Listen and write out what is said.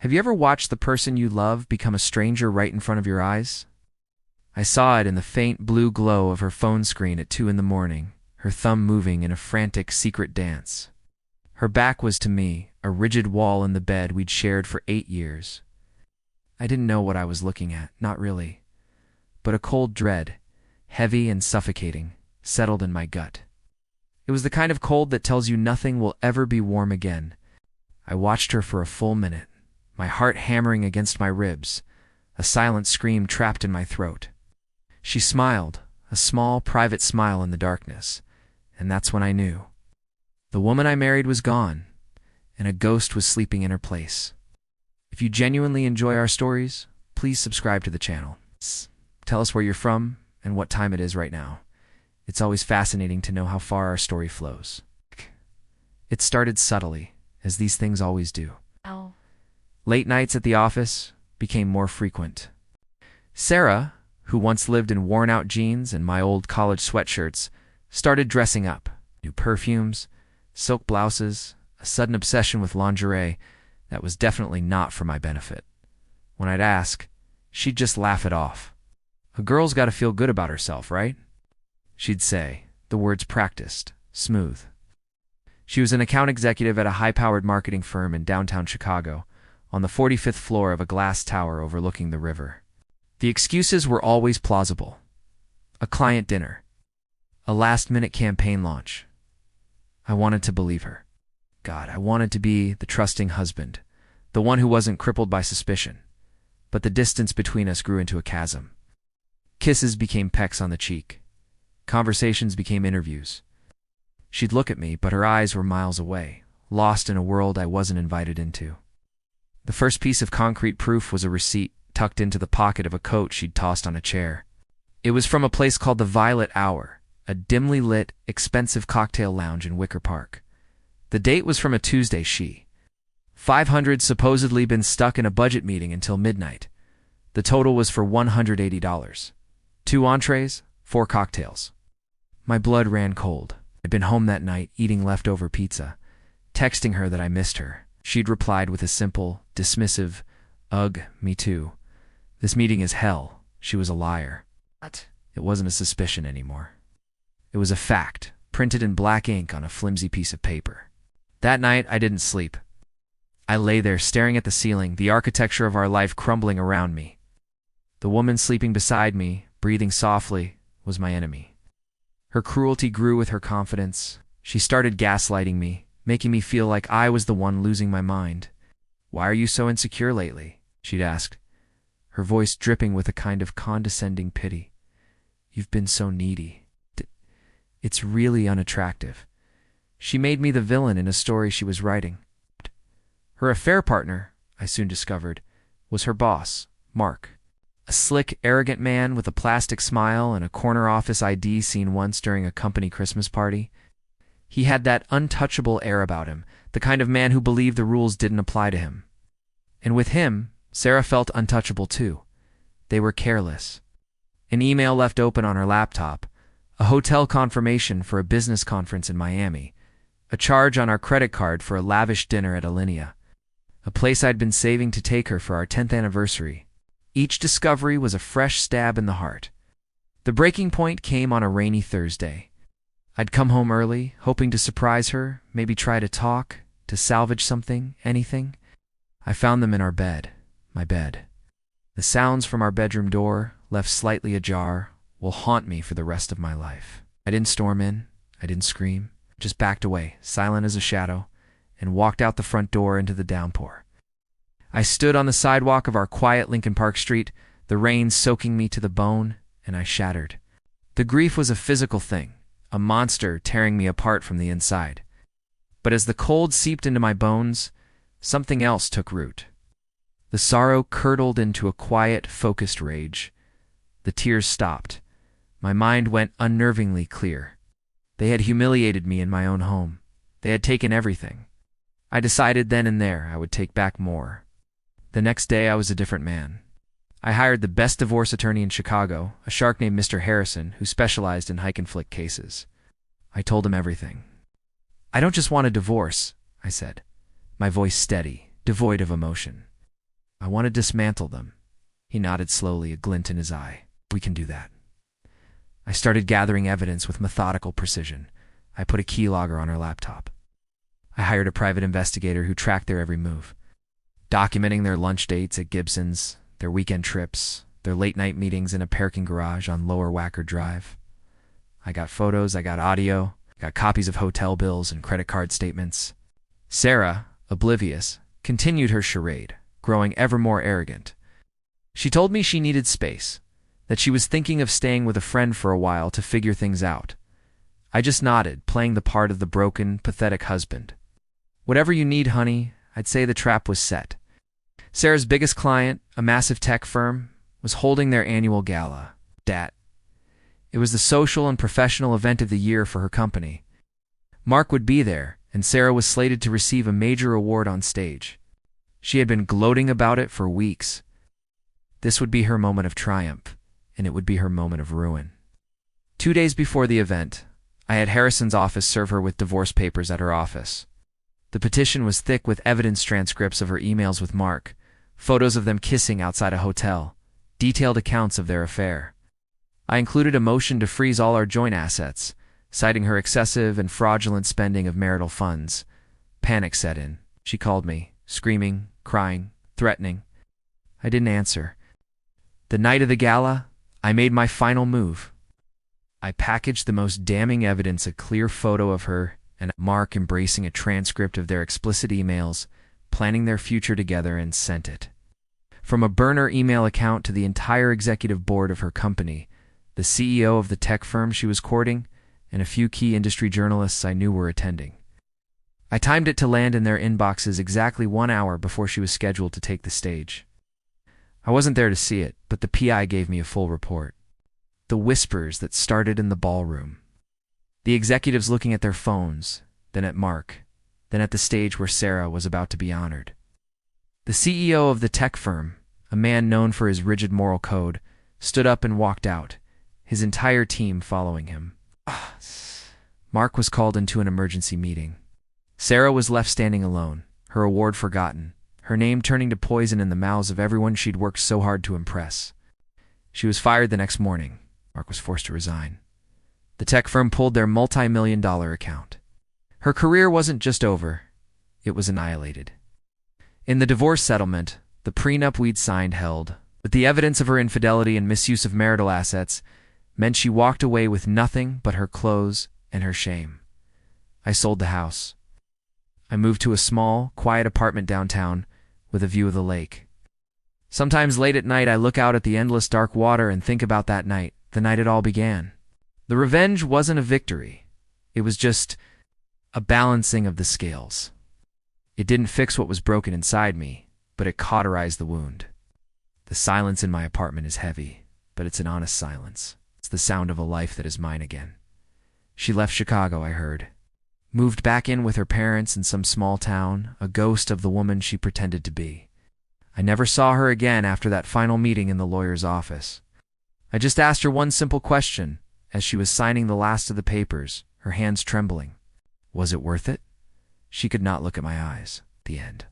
Have you ever watched the person you love become a stranger right in front of your eyes? I saw it in the faint blue glow of her phone screen at 2 in the morning, her thumb moving in a frantic secret dance. Her back was to me, a rigid wall in the bed we'd shared for 8 years. I didn't know what I was looking at, not really. But a cold dread, heavy and suffocating, settled in my gut. It was the kind of cold that tells you nothing will ever be warm again. I watched her for a full minute, my heart hammering against my ribs, a silent scream trapped in my throat. She smiled, a small, private smile in the darkness, and that's when I knew. The woman I married was gone, and a ghost was sleeping in her place. If you genuinely enjoy our stories, please subscribe to the channel. Tell us where you're from and what time it is right now. It's always fascinating to know how far our story flows. It started subtly, as these things always do. Oh. Late nights at the office became more frequent. Sarah, who once lived in worn-out jeans and my old college sweatshirts, started dressing up. New perfumes, silk blouses, a sudden obsession with lingerie that was definitely not for my benefit. When I'd ask, she'd just laugh it off. A girl's got to feel good about herself, right? She'd say, the words practiced, smooth. She was an account executive at a high-powered marketing firm in downtown Chicago, on the 45th floor of a glass tower overlooking the river. The excuses were always plausible. A client dinner. A last-minute campaign launch. I wanted to believe her. God, I wanted to be the trusting husband, the one who wasn't crippled by suspicion. But the distance between us grew into a chasm. Kisses became pecks on the cheek. Conversations became interviews. She'd look at me, but her eyes were miles away, lost in a world I wasn't invited into. The first piece of concrete proof was a receipt tucked into the pocket of a coat she'd tossed on a chair. It was from a place called the Violet Hour, a dimly lit, expensive cocktail lounge in Wicker Park. The date was from a Tuesday. She, 500, supposedly been stuck in a budget meeting until midnight. The total was for $180. 2 entrees, 4 cocktails. My blood ran cold. I'd been home that night eating leftover pizza, texting her that I missed her. She'd replied with a simple, dismissive, "Ugh, me too. This meeting is hell." She was a liar. What? It wasn't a suspicion anymore. It was a fact, printed in black ink on a flimsy piece of paper. That night, I didn't sleep. I lay there staring at the ceiling, the architecture of our life crumbling around me. The woman sleeping beside me, breathing softly, was my enemy. Her cruelty grew with her confidence. She started gaslighting me, making me feel like I was the one losing my mind. "Why are you so insecure lately?" she'd ask, her voice dripping with a kind of condescending pity. "You've been so needy. It's really unattractive." She made me the villain in a story she was writing. Her affair partner, I soon discovered, was her boss, Mark. A slick, arrogant man with a plastic smile and a corner office ID seen once during a company Christmas party. He had that untouchable air about him, the kind of man who believed the rules didn't apply to him. And with him, Sarah felt untouchable too. They were careless. An email left open on her laptop, a hotel confirmation for a business conference in Miami, a charge on our credit card for a lavish dinner at Alinea, a place I'd been saving to take her for our 10th anniversary. Each discovery was a fresh stab in the heart. The breaking point came on a rainy Thursday. I'd come home early, hoping to surprise her, maybe try to talk, to salvage something, anything. I found them in our bed, my bed. The sounds from our bedroom door, left slightly ajar, will haunt me for the rest of my life. I didn't storm in, I didn't scream, just backed away, silent as a shadow, and walked out the front door into the downpour. I stood on the sidewalk of our quiet Lincoln Park street, the rain soaking me to the bone, and I shattered. The grief was a physical thing, a monster tearing me apart from the inside. But as the cold seeped into my bones, something else took root. The sorrow curdled into a quiet, focused rage. The tears stopped. My mind went unnervingly clear. They had humiliated me in my own home. They had taken everything. I decided then and there I would take back more. The next day I was a different man. I hired the best divorce attorney in Chicago, a shark named Mr. Harrison, who specialized in hike and flick cases. I told him everything. "I don't just want a divorce," I said, my voice steady, devoid of emotion. I want to dismantle them. He nodded slowly, a glint in his eye. We can do that. I started gathering evidence with methodical precision. I put a keylogger on her laptop. I hired a private investigator who tracked their every move, documenting their lunch dates at Gibson's, their weekend trips, their late-night meetings in a parking garage on Lower Wacker Drive. I got photos, I got audio, got copies of hotel bills and credit card statements. Sarah, oblivious, continued her charade, growing ever more arrogant. She told me she needed space, that she was thinking of staying with a friend for a while to figure things out. I just nodded, playing the part of the broken, pathetic husband. Whatever you need, honey, I'd say the trap was set. Sarah's biggest client, a massive tech firm, was holding their annual gala. It was the social and professional event of the year for her company. Mark would be there, and Sarah was slated to receive a major award on stage. She had been gloating about it for weeks. This would be her moment of triumph, and it would be her moment of ruin. 2 days before the event, I had Harrison's office serve her with divorce papers at her office. The petition was thick with evidence transcripts of her emails with Mark, photos of them kissing outside a hotel, detailed accounts of their affair. I included a motion to freeze all our joint assets, citing her excessive and fraudulent spending of marital funds. Panic set in. She called me, screaming, crying, threatening. I didn't answer. The night of the gala, I made my final move. I packaged the most damning evidence, a clear photo of her and Mark embracing a transcript of their explicit emails, planning their future together, and sent it. From a burner email account to the entire executive board of her company, the CEO of the tech firm she was courting, and a few key industry journalists I knew were attending. I timed it to land in their inboxes exactly 1 hour before she was scheduled to take the stage. I wasn't there to see it, but the PI gave me a full report. The whispers that started in the ballroom. The executives looking at their phones, then at Mark, then at the stage where Sarah was about to be honored. The CEO of the tech firm, a man known for his rigid moral code, stood up and walked out, his entire team following him. Mark was called into an emergency meeting. Sarah was left standing alone, her award forgotten, her name turning to poison in the mouths of everyone she'd worked so hard to impress. She was fired the next morning. Mark was forced to resign. The tech firm pulled their multi-million-dollar account. Her career wasn't just over, it was annihilated. In the divorce settlement, the prenup we'd signed held, but the evidence of her infidelity and misuse of marital assets meant she walked away with nothing but her clothes and her shame. I sold the house. I moved to a small, quiet apartment downtown with a view of the lake. Sometimes late at night I look out at the endless dark water and think about that night, the night it all began. The revenge wasn't a victory. It was just a balancing of the scales. It didn't fix what was broken inside me, but it cauterized the wound. The silence in my apartment is heavy, but it's an honest silence. It's the sound of a life that is mine again. She left Chicago, I heard. Moved back in with her parents in some small town, a ghost of the woman she pretended to be. I never saw her again after that final meeting in the lawyer's office. I just asked her one simple question as she was signing the last of the papers, her hands trembling. Was it worth it? She could not look at my eyes. The end.